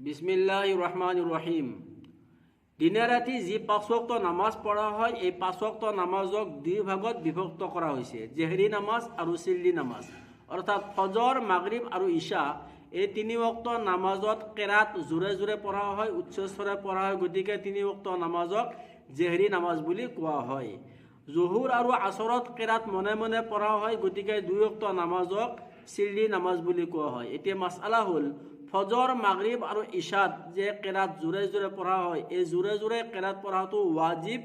বিসমিল্লাহিৰ ৰহমানিৰ ৰহিম। দিনে ৰাতি যি 5 ওয়াক্ত নামাজ পঢ়া হয়, এই 5 ওয়াক্ত নামাজক দুই ভাগত বিভক্ত কৰা হৈছে, জেহৰী নামাজ আৰু চিল্লি নামাজ। অৰ্থাৎ ফজৰ, মাগৰিব আৰু ইশা এই 3 ওয়াক্ত নামাজত কেৰাত জোৰে জোৰে পঢ়া হয়, উচ্চস্বৰে পঢ়া হয়, গতিকে 3 ওয়াক্ত নামাজক জেহৰী নামাজ বুলি কোৱা হয়। জোহৰ আৰু আসৰত কেৰাত মনে মনে পঢ়া হয়, গতিকে 2 ওয়াক্ত নামাজক চিল্লি নামাজ বুলি কোৱা হয়। এতিয়া মাসআলা হ'ল, ফজৰ, মাগৰিব আৰু ইশাত যে কেৰাত জোৰে জোৰে পঢ়া হয়, এই জোৰে জোৰে কেৰাত পঢ়াটো ৱাজিব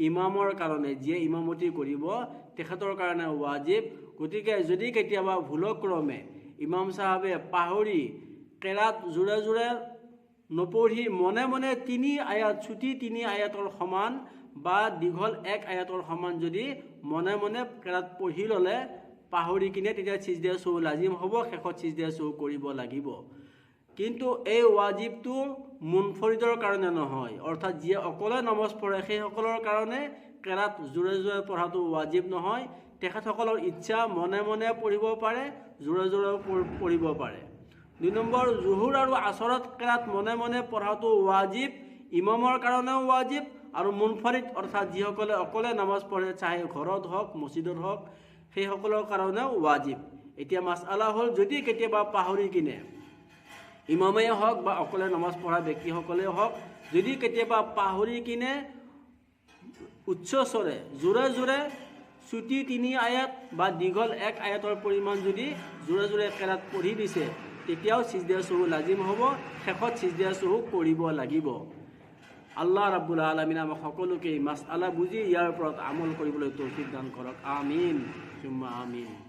ইমামৰ কাৰণে, যিয়ে ইমামতি কৰিব তেখেতৰ কাৰণে ৱাজিব। গতিকে যদি কেতিয়াবা ভুলক্ৰমে ইমাম সাহেবে পাহৰি কেৰাত জোৰে জোৰে নপঢ়ি মনে মনে 3 আয়াত, ছুটি 3 আয়াতৰ সমান বা দীঘল 1 আয়াতৰ সমান যদি মনে মনে কেৰাত পঢ়ি ল'লে পাহৰি কিনে, তেতিয়া সিজদা সহু লাজিম হ'ব, শেষত সিজদা সহু কৰিব লাগিব। কিন্তু এই ৱাজিবটো মুনফৰিদৰ কাৰণে নহয়, অৰ্থাৎ যিয়ে অকলে নামাজ পঢ়ে সেইসকলৰ কাৰণে কেৰাত জোৰে জোৰে পঢ়াটো ৱাজিব নহয়। তেখেতসকলৰ ইচ্ছা মনে মনে পঢ়িব পাৰে, জোৰে জোৰে পঢ়িব পাৰে। 2 নম্বৰ, জোহৰ আৰু আসৰত কেৰাত মনে মনে পঢ়াটো ৱাজিব ইমামৰ কাৰণেও ৱাজিব আৰু মুনফৰিদ অৰ্থাৎ যিসকলে অকলে নামাজ পঢ়ে, চাহে ঘৰত হওক মছজিদত হওক, সেইসকলৰ কাৰণেও ৱাজিব। এতিয়া মাসআলা হ'ল, যদি কেতিয়াবা পাহৰি কিনে ইমামেই হওক বা অকলে নামাজ পঢ়া ব্যক্তিসকলেই হওক, যদি কেতিয়াবা পাহৰি কিনে উচ্চস্বৰে জোৰে জোৰে ছুটি 3 আয়াত বা দীঘল 1 আয়াতৰ পৰিমাণ যদি জোৰে জোৰে কেৰাত পঢ়ি দিছে, তেতিয়াও সিজদা সহু লাজিম হ'ব, শেষত সিজদা সহু কৰিব লাগিব। আল্লাহ ৰাব্বুল আলামিন আমাক সকলোকে মাসআলা বুজি ইয়াৰ ওপৰত আমল কৰিবলৈ তৌফিক দান কৰক। আমিন, সুম্মা আমিন।